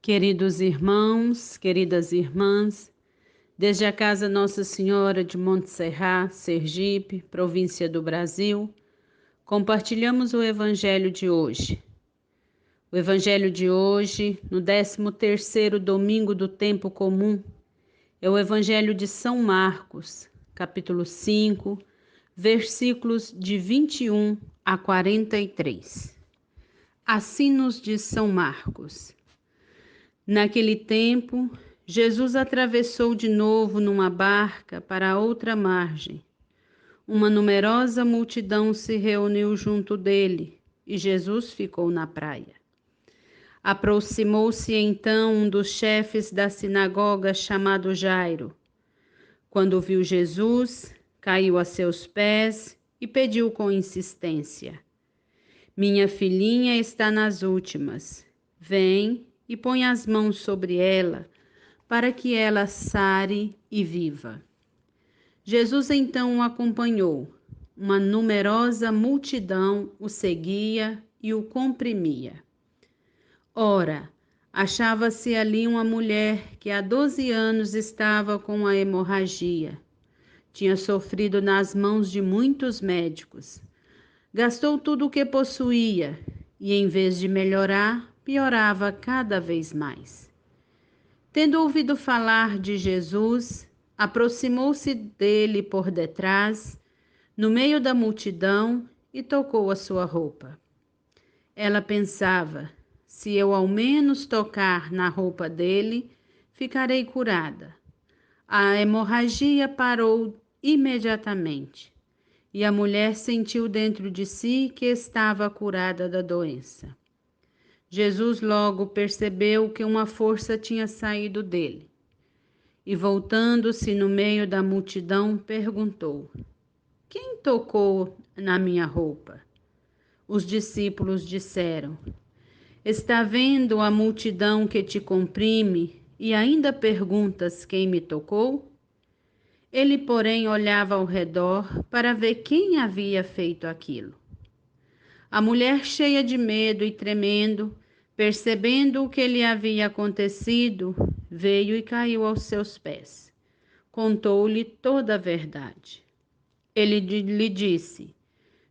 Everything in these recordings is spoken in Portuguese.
Queridos irmãos, queridas irmãs, desde a Casa Nossa Senhora de Montserrat, Sergipe, província do Brasil, compartilhamos o Evangelho de hoje. O Evangelho de hoje, no 13º domingo do tempo comum, é o Evangelho de São Marcos, capítulo 5, versículos de 21 a 43. Assim nos diz São Marcos. Naquele tempo, Jesus atravessou de novo numa barca para a outra margem. Uma numerosa multidão se reuniu junto dele e Jesus ficou na praia. Aproximou-se então um dos chefes da sinagoga chamado Jairo. Quando viu Jesus, caiu a seus pés e pediu com insistência: Minha filhinha está nas últimas. Vem e põe as mãos sobre ela, para que ela sare e viva. Jesus então o acompanhou. Uma numerosa multidão o seguia e o comprimia. Ora, achava-se ali uma mulher que há 12 anos estava com a hemorragia. Tinha sofrido nas mãos de muitos médicos. Gastou tudo o que possuía e, em vez de melhorar, piorava cada vez mais. Tendo ouvido falar de Jesus, aproximou-se dele por detrás, no meio da multidão, e tocou a sua roupa. Ela pensava: se eu ao menos tocar na roupa dele, ficarei curada. A hemorragia parou imediatamente, e a mulher sentiu dentro de si que estava curada da doença. Jesus logo percebeu que uma força tinha saído dele e, voltando-se no meio da multidão, perguntou: Quem tocou na minha roupa? Os discípulos disseram: Está vendo a multidão que te comprime e ainda perguntas quem me tocou? Ele, porém, olhava ao redor para ver quem havia feito aquilo. A mulher, cheia de medo e tremendo, percebendo o que lhe havia acontecido, veio e caiu aos seus pés. Contou-lhe toda a verdade. Ele lhe disse: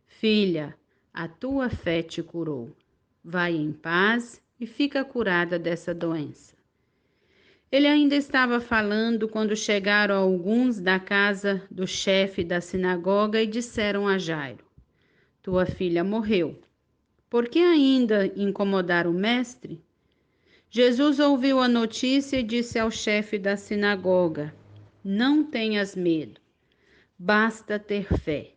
Filha, a tua fé te curou. Vai em paz e fica curada dessa doença. Ele ainda estava falando quando chegaram alguns da casa do chefe da sinagoga e disseram a Jairo: Tua filha morreu. Por que ainda incomodar o mestre? Jesus ouviu a notícia e disse ao chefe da sinagoga: Não tenhas medo, basta ter fé.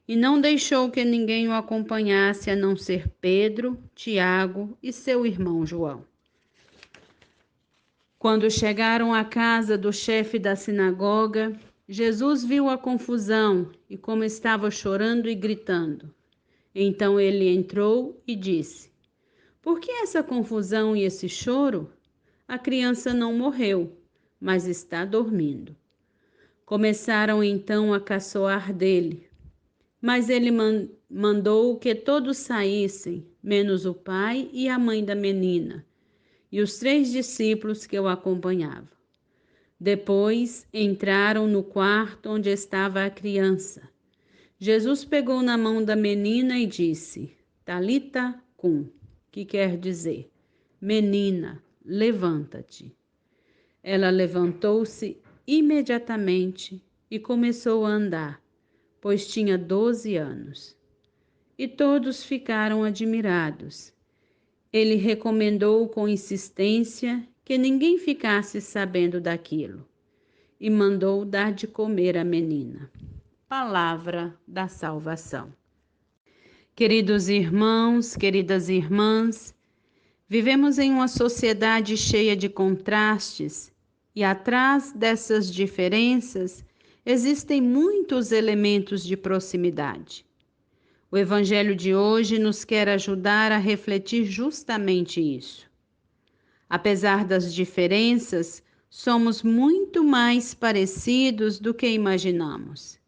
E não deixou que ninguém o acompanhasse a não ser Pedro, Tiago e seu irmão João. Quando chegaram à casa do chefe da sinagoga, Jesus viu a confusão e como estava chorando e gritando. Então ele entrou e disse: Por que essa confusão e esse choro? A criança não morreu, mas está dormindo. Começaram então a caçoar dele, mas ele mandou que todos saíssem, menos o pai e a mãe da menina, e os 3 discípulos que o acompanhavam. Depois entraram no quarto onde estava a criança. Jesus pegou na mão da menina e disse: Talita cum, que quer dizer: Menina, levanta-te. Ela levantou-se imediatamente e começou a andar, pois tinha 12 anos. E todos ficaram admirados. Ele recomendou com insistência que ninguém ficasse sabendo daquilo e mandou dar de comer à menina. Palavra da salvação. Queridos irmãos, queridas irmãs, vivemos em uma sociedade cheia de contrastes e atrás dessas diferenças existem muitos elementos de proximidade. O Evangelho de hoje nos quer ajudar a refletir justamente isso. Apesar das diferenças, Somos muito mais parecidos do que imaginamos.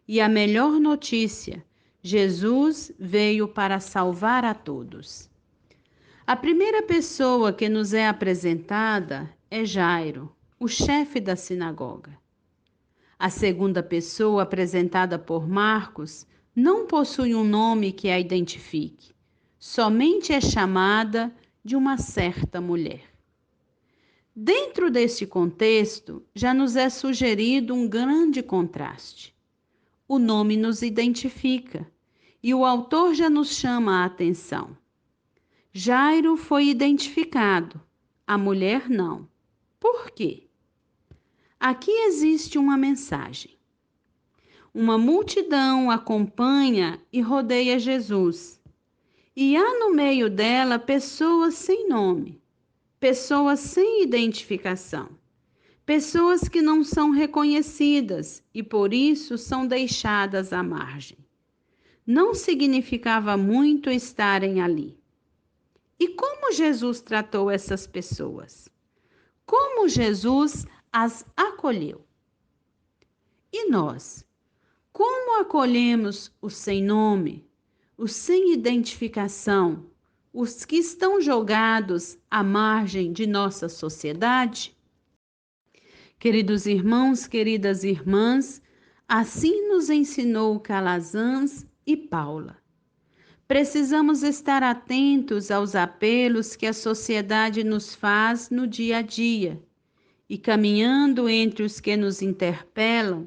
E a melhor notícia: Jesus veio para salvar a todos. A primeira pessoa que nos é apresentada é Jairo, o chefe da sinagoga. A segunda pessoa apresentada por Marcos não possui um nome que a identifique, somente é chamada de uma certa mulher. Dentro deste contexto, já nos é sugerido um grande contraste. O nome nos identifica e o autor já nos chama a atenção. Jairo foi identificado, a mulher não. Por quê? Aqui existe uma mensagem. Uma multidão acompanha e rodeia Jesus. E há no meio dela pessoas sem nome, pessoas sem identificação, pessoas que não são reconhecidas e por isso são deixadas à margem. Não significava muito estarem ali. E como Jesus tratou essas pessoas? Como Jesus as acolheu? E nós? Como acolhemos os sem nome, os sem identificação, os que estão jogados à margem de nossa sociedade? Queridos irmãos, queridas irmãs, assim nos ensinou Calazans e Paula. Precisamos estar atentos aos apelos que a sociedade nos faz no dia a dia e, caminhando entre os que nos interpelam,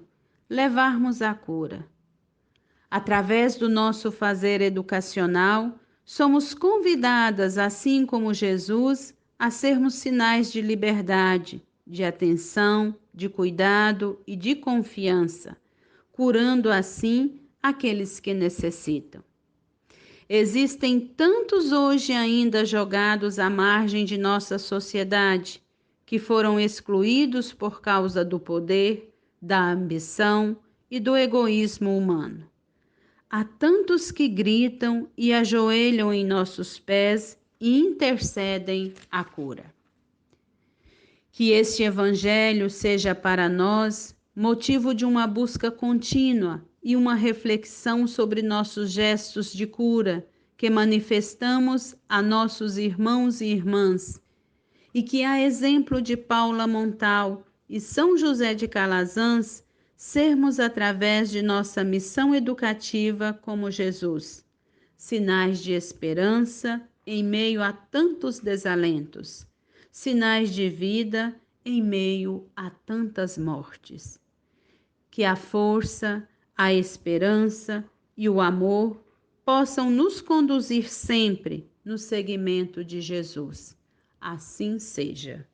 levarmos a cura. Através do nosso fazer educacional, somos convidadas, assim como Jesus, a sermos sinais de liberdade, de atenção, de cuidado e de confiança, curando assim aqueles que necessitam. Existem tantos hoje ainda jogados à margem de nossa sociedade, que foram excluídos por causa do poder, da ambição e do egoísmo humano. Há tantos que gritam e ajoelham em nossos pés e intercedem a cura. Que este evangelho seja para nós motivo de uma busca contínua e uma reflexão sobre nossos gestos de cura que manifestamos a nossos irmãos e irmãs, e que, a exemplo de Paula Montal e São José de Calazans, sermos, através de nossa missão educativa como Jesus, sinais de esperança em meio a tantos desalentos, sinais de vida em meio a tantas mortes. Que a força, a esperança e o amor possam nos conduzir sempre no seguimento de Jesus. Assim seja.